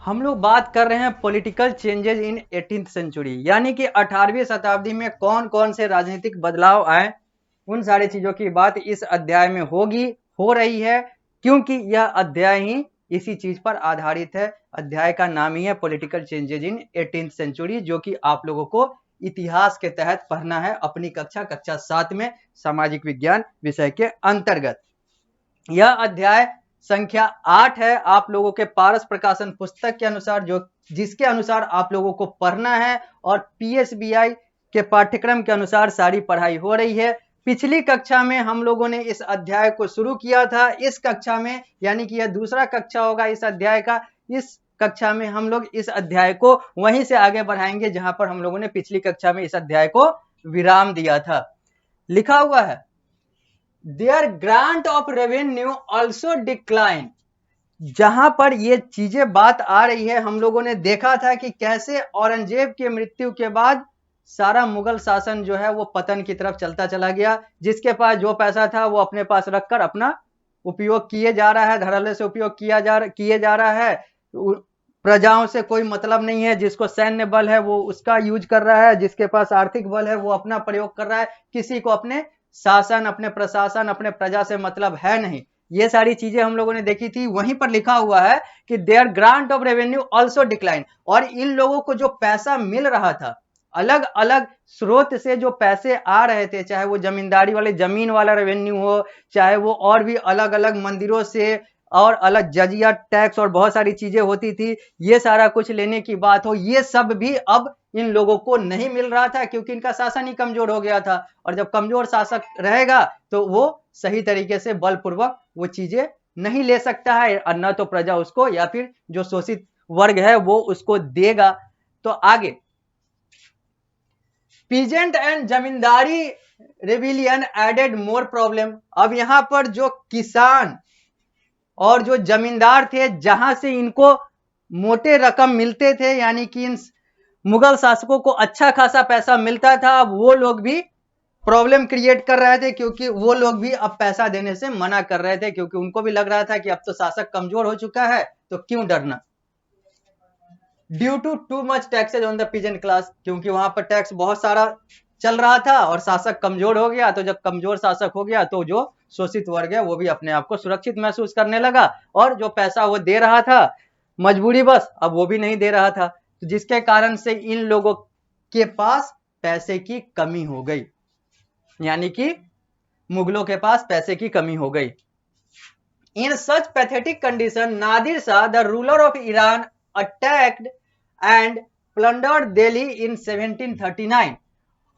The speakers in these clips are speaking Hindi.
हम लोग बात कर रहे हैं political changes in 18th century, यानी कि 18वीं शताब्दी में कौन कौन से राजनीतिक बदलाव आए। उन सारी चीजों की बात इस अध्याय में हो रही है, क्योंकि यह अध्याय ही इसी चीज पर आधारित है। अध्याय का नाम ही है political changes in 18th century, जो कि आप लोगों को इतिहास के तहत पढ़ना है अपनी कक्षा 7 में सामाजिक विज्ञान विषय के अंतर्गत। यह अध्याय संख्या 8 है आप लोगों के पारस प्रकाशन पुस्तक के अनुसार, जो जिसके अनुसार आप लोगों को पढ़ना है और पीएसबीआई के पाठ्यक्रम के अनुसार सारी पढ़ाई हो रही है। पिछली कक्षा में हम लोगों ने इस अध्याय को शुरू किया था। इस कक्षा में, यानी कि यह दूसरा कक्षा होगा इस अध्याय का, इस कक्षा में हम लोग इस अध्याय को वहीं से आगे बढ़ाएंगे जहां पर हम लोगों ने पिछली कक्षा में इस अध्याय को विराम दिया था। लिखा हुआ है their grant of revenue also decline. जहां पर ये चीजें बात आ रही है, हम लोगों ने देखा था कि कैसे औरंगजेब की मृत्यु के बाद सारा मुगल शासन जो है वो पतन की तरफ चलता चला गया। जिसके पास जो पैसा था वो अपने पास रखकर अपना उपयोग किए जा रहा है, धड़ल्ले से उपयोग किए जा रहा है। प्रजाओं से कोई मतलब नहीं है। जिसको सैन्य बल है वो उसका यूज कर रहा है, जिसके पास आर्थिक बल है वो अपना प्रयोग कर रहा है। किसी को अपने शासन, अपने प्रशासन, अपने प्रजा से मतलब है नहीं। ये सारी चीजें हम लोगों ने देखी थी। वहीं पर लिखा हुआ है कि their grant of revenue also decline, और इन लोगों को जो पैसा मिल रहा था, अलग अलग स्रोत से जो पैसे आ रहे थे, चाहे वो जमींदारी वाले जमीन वाला रेवेन्यू हो, चाहे वो और भी अलग अलग मंदिरों से और अलग जजिया टैक्स और बहुत सारी चीजें होती थी, ये सारा कुछ लेने की बात हो, ये सब भी अब इन लोगों को नहीं मिल रहा था, क्योंकि इनका शासन ही कमजोर हो गया था। और जब कमजोर शासक रहेगा तो वो सही तरीके से बलपूर्वक वो चीजें नहीं ले सकता है, और न तो प्रजा उसको या फिर जो शोषित वर्ग है वो उसको देगा। तो आगे peasant and zamindari rebellion added more problem. अब यहां पर जो किसान और जो जमींदार थे, जहां से इनको मोटे रकम मिलते थे, यानी कि इन मुगल शासकों को अच्छा खासा पैसा मिलता था, अब वो लोग भी प्रॉब्लम क्रिएट कर रहे थे, क्योंकि वो लोग भी अब पैसा देने से मना कर रहे थे, क्योंकि उनको भी लग रहा था कि अब तो शासक कमजोर हो चुका है तो क्यों डरना। Due too much taxes on the peasant class, क्योंकि वहां पर टैक्स बहुत सारा चल रहा था और शासक कमजोर हो गया। तो जब कमजोर शासक हो गया तो जो शोषित वर्ग है वो भी अपने आप को सुरक्षित महसूस करने लगा, और जो पैसा वो दे रहा था मजबूरी बस, अब वो भी नहीं दे रहा था, जिसके कारण से इन लोगों के पास पैसे की कमी हो गई, यानी कि मुगलों के पास पैसे की कमी हो गई। In such pathetic condition Nadir Shah the ruler of Iran attacked and plundered Delhi in 1739।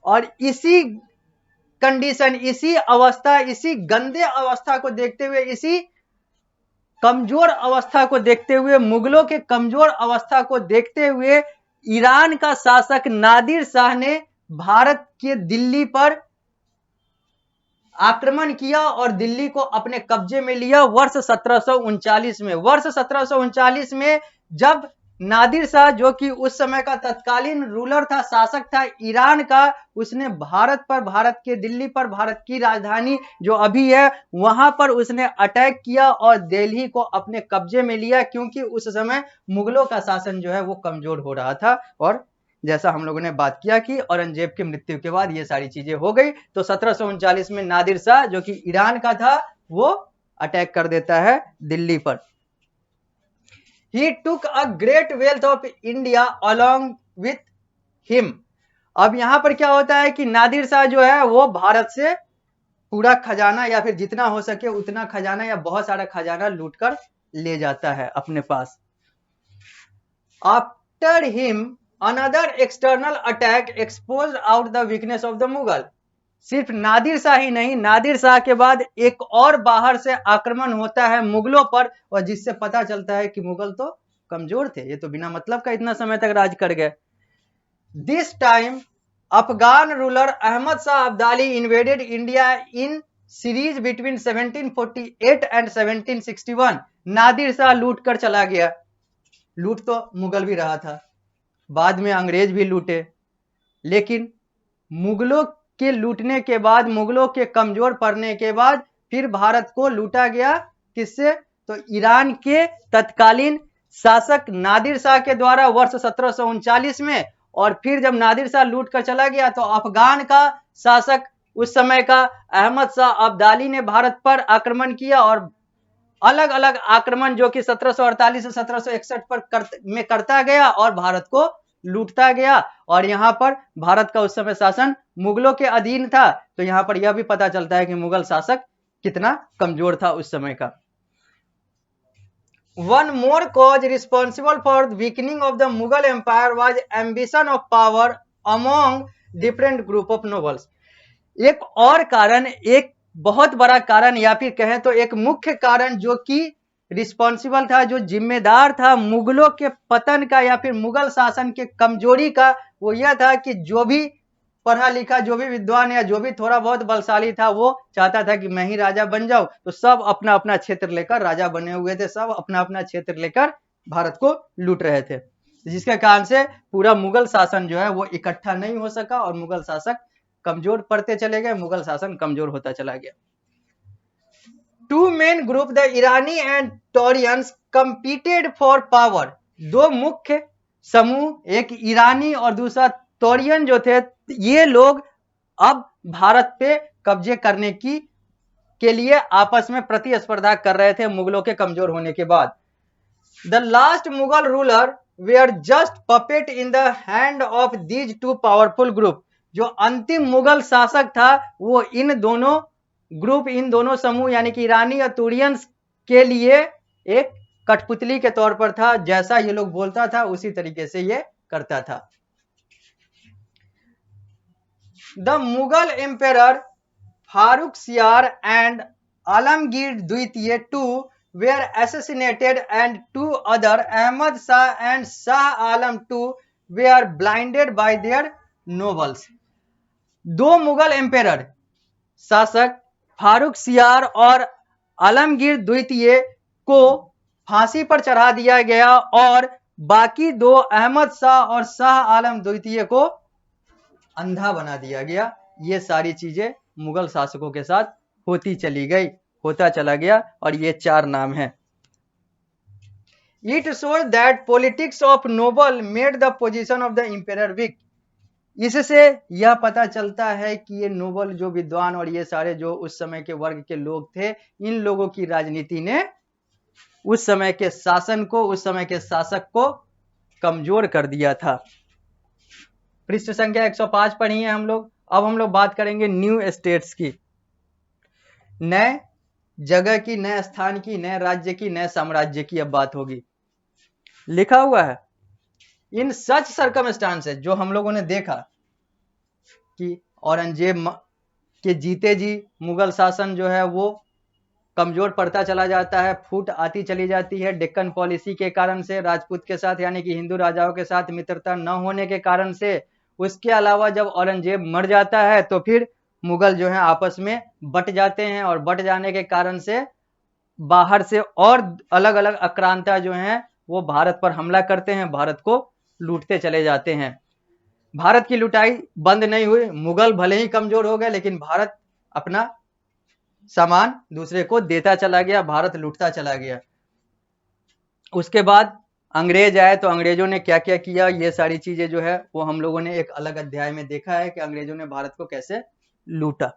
और इसी कंडीशन, इसी अवस्था, इसी गंदे अवस्था को देखते हुए, इसी कमजोर अवस्था को देखते हुए, मुगलों के कमजोर अवस्था को देखते हुए ईरान का शासक नादिर शाह ने भारत के दिल्ली पर आक्रमण किया और दिल्ली को अपने कब्जे में लिया वर्ष 1739 में। वर्ष 1739 में जब नादिर शाह, जो कि उस समय का तत्कालीन रूलर था, शासक था ईरान का, उसने भारत पर, भारत के दिल्ली पर, भारत की राजधानी जो अभी है वहां पर उसने अटैक किया और दिल्ली को अपने कब्जे में लिया, क्योंकि उस समय मुगलों का शासन जो है वो कमजोर हो रहा था। और जैसा हम लोगों ने बात किया कि औरंगजेब की मृत्यु के बाद ये सारी चीजें हो गई, तो 1739 में नादिर शाह, जो कि ईरान का था, वो अटैक कर देता है दिल्ली पर। He took a great wealth of India along with him। अब यहां पर क्या होता है कि नादिर शाह जो है वो भारत से पूरा खजाना, या फिर जितना हो सके उतना खजाना, या बहुत सारा खजाना लूट कर ले जाता है अपने पास। After him another external attack expose out the weakness of the Mughal. सिर्फ नादिर शाह ही नहीं, नादिर शाह के बाद एक और बाहर से आक्रमण होता है मुगलों पर, और जिससे पता चलता है कि मुगल तो कमजोर थे, ये तो बिना मतलब का इतना समय तक राज कर गए। This time Afghan ruler Ahmad Shah Abdali invaded India in series between 1748 and 1761। Nadir Shah लूट कर चला गया। लूट तो मुगल भी रहा था, बाद में अंग्रेज भी लूटे, लेकिन मुगलों के लूटने के बाद, मुगलों के कमजोर पड़ने के बाद फिर भारत को लूटा गया। किससे? तो ईरान के तत्कालीन शासक नादिर शाह के द्वारा वर्ष 1739 में, और फिर जब नादिर शाह लूट कर चला गया तो अफगान का शासक उस समय का अहमद शाह अब्दाली ने भारत पर आक्रमण किया, और अलग अलग आक्रमण जो कि 1748 से 1761 में करता गया और भारत को लूटता गया। और यहाँ पर भारत का उस समय शासन मुगलों के अधीन था, तो यहाँ पर यह भी पता चलता है कि मुगल शासक कितना कमजोर था उस समय का। One more cause responsible for the weakening of the Mughal Empire was ambition of power among different group of nobles. एक और कारण, एक बहुत बड़ा कारण या फिर कहें तो एक मुख्य कारण जो कि रिस्पॉन्सिबल था, जो जिम्मेदार था मुगलों के पतन का या फिर मुगल शासन के कमजोरी का, वो यह था कि जो भी पढ़ा लिखा, जो भी विद्वान या जो भी थोड़ा बहुत बलशाली था, वो चाहता था कि मैं ही राजा बन जाऊं। तो सब अपना अपना क्षेत्र लेकर राजा बने हुए थे, सब अपना अपना क्षेत्र लेकर भारत को लूट रहे थे, जिसके कारण से पूरा मुगल शासन जो है वो इकट्ठा नहीं हो सका और मुगल शासक कमजोर पड़ते चले गए, मुगल शासन कमजोर होता चला गया। Two main group the Irani and Turanians competed for power. दो मुख्य समूह, एक ईरानी और दूसरा तोरियन जो थे, ये लोग अब भारत पे कब्जे करने के लिए आपस में प्रतिस्पर्धा कर रहे थे मुगलों के कमजोर होने के बाद। The last Mughal ruler were just puppet in the hand of these two powerful group. जो अंतिम मुगल शासक था वो इन दोनों ग्रुप, इन दोनों समूह यानी कि ईरानी और तुरियंस के लिए एक कठपुतली के तौर पर था। जैसा ये लोग बोलता था उसी तरीके से ये करता था। The Mughal emperor Farrukhsiyar and Alamgir द्वितीय too were assassinated and two other, Ahmad Shah and Shah Alam II, were blinded by their nobles. दो मुगल एम्पेरर शासक फारुखसियार और आलमगीर द्वितीय को फांसी पर चढ़ा दिया गया और बाकी दो अहमद शाह और शाह आलम द्वितीय को अंधा बना दिया गया। ये सारी चीजें मुगल शासकों के साथ होती चली गई, होता चला गया, और ये चार नाम हैं। It shows that politics of noble made the position of the emperor weak. इससे यह पता चलता है कि ये नोबल जो विद्वान और ये सारे जो उस समय के वर्ग के लोग थे, इन लोगों की राजनीति ने उस समय के शासन को, उस समय के शासक को कमजोर कर दिया था। पृष्ठ संख्या 105 पढ़ी है हम लोग। अब हम लोग बात करेंगे न्यू स्टेट्स की, नए जगह की, नए स्थान की, नए राज्य की, नए साम्राज्य की अब बात होगी। लिखा हुआ है इन सच सर्कमस्टांसेस, जो हम लोगों ने देखा कि औरंगजेब के जीते जी मुगल शासन जो है वो कमजोर पड़ता चला जाता है, फूट आती चली जाती है डेक्कन पॉलिसी के कारण से, राजपूत के साथ यानी कि हिंदू राजाओं के साथ मित्रता न होने के कारण से। उसके अलावा जब औरंगजेब मर जाता है तो फिर मुगल जो है आपस में बट जाते हैं, और बट जाने के कारण से बाहर से और अलग अलग आक्रांता जो हैं वो भारत पर हमला करते हैं, भारत को लूटते चले जाते हैं। भारत की लुटाई बंद नहीं हुई, मुगल भले ही कमजोर हो गए लेकिन भारत अपना सामान दूसरे को देता चला गया, भारत लूटता चला गया। उसके बाद अंग्रेज आए तो अंग्रेजों ने क्या क्या किया, ये सारी चीजें जो है वो हम लोगों ने एक अलग अध्याय में देखा है कि अंग्रेजों ने भारत को कैसे लूटा।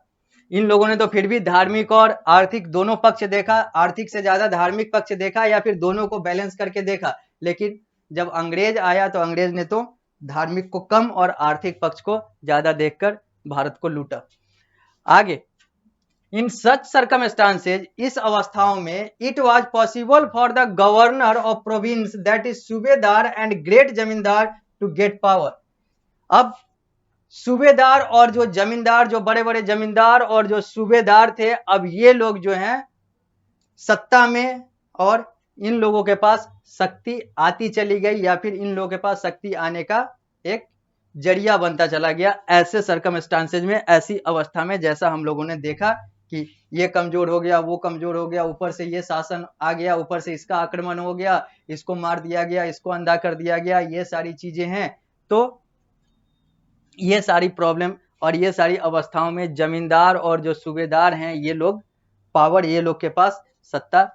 इन लोगों ने तो फिर भी धार्मिक और आर्थिक दोनों पक्ष देखा, आर्थिक से ज्यादा धार्मिक पक्ष देखा या फिर दोनों को बैलेंस करके देखा। लेकिन जब अंग्रेज आया तो अंग्रेज ने तो धार्मिक को कम और आर्थिक पक्ष को ज्यादा देखकर भारत को लूटा। आगे, इन सच सर्कमस्टांसेज, इस अवस्थाओं में, it was possible for the governor of province that is सूबेदार एंड ग्रेट जमींदार टू गेट पावर। अब सूबेदार और जो जमींदार, जो बड़े बड़े जमींदार और जो सूबेदार थे, अब ये लोग जो हैं सत्ता में, और इन लोगों के पास शक्ति आती चली गई या फिर इन लोगों के पास शक्ति आने का एक जरिया बनता चला गया। ऐसे सर्कमस्टांसेज में, ऐसी अवस्था में, जैसा हम लोगों ने देखा कि ये कमजोर हो गया, वो कमजोर हो गया, ऊपर से ये शासन आ गया, ऊपर से इसका आक्रमण हो गया, इसको मार दिया गया, इसको अंधा कर दिया गया, ये सारी चीजें हैं। तो ये सारी प्रॉब्लम और ये सारी अवस्थाओं में जमींदार और जो सूबेदार हैं ये लोग पावर, ये लोग के पास सत्ता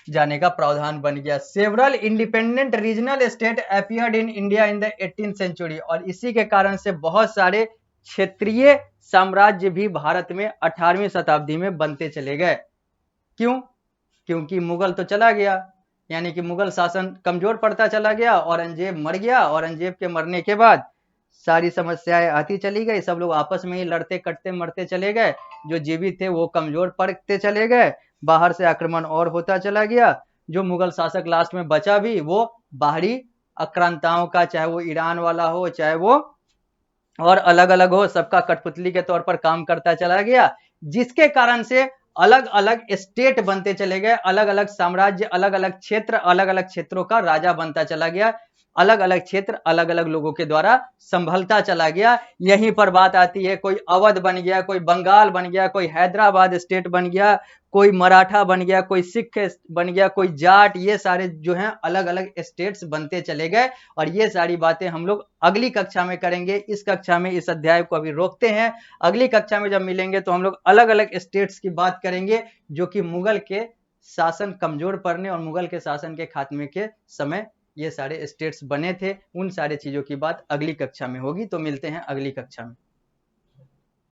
जाने का प्रावधान बन गया। Several independent regional state appeared in India in the 18th century, और इसी के कारण से बहुत सारे क्षेत्रीय साम्राज्य भी भारत में 18वीं शताब्दी में बनते चले गए। क्यों? क्योंकि मुगल तो चला गया, यानी कि मुगल शासन कमजोर पड़ता चला गया, औरंगजेब मर गया। औरंगजेब के मरने के बाद सारी समस्याएं आती चली गई, सब लोग आपस में ही लड़ते कटते मरते चले गए, जो जीवित थे वो कमजोर पड़ते चले गए, बाहर से आक्रमण और होता चला गया। जो मुगल शासक लास्ट में बचा भी वो बाहरी आक्रांताओं का, चाहे वो ईरान वाला हो चाहे वो और अलग अलग हो, सबका कठपुतली के तौर पर काम करता चला गया, जिसके कारण से अलग अलग स्टेट बनते चले गए, अलग अलग साम्राज्य, अलग अलग क्षेत्र, अलग अलग क्षेत्रों का राजा बनता चला गया, अलग अलग क्षेत्र अलग अलग लोगों के द्वारा संभलता चला गया। यहीं पर बात आती है, कोई अवध बन गया, कोई बंगाल बन गया, कोई हैदराबाद स्टेट बन गया, कोई मराठा बन गया, कोई सिख बन गया, कोई जाट, ये सारे जो हैं अलग अलग स्टेट्स बनते चले गए। और ये सारी बातें हम लोग अगली कक्षा में करेंगे। इस कक्षा में इस अध्याय को अभी रोकते हैं, अगली कक्षा में जब मिलेंगे तो हम लोग अलग अलग स्टेट्स की बात करेंगे जो कि मुगल के शासन कमजोर पड़ने और मुगल के शासन के खात्मे के समय ये सारे स्टेट्स बने थे। उन सारे चीजों की बात अगली कक्षा में होगी, तो मिलते हैं अगली कक्षा में।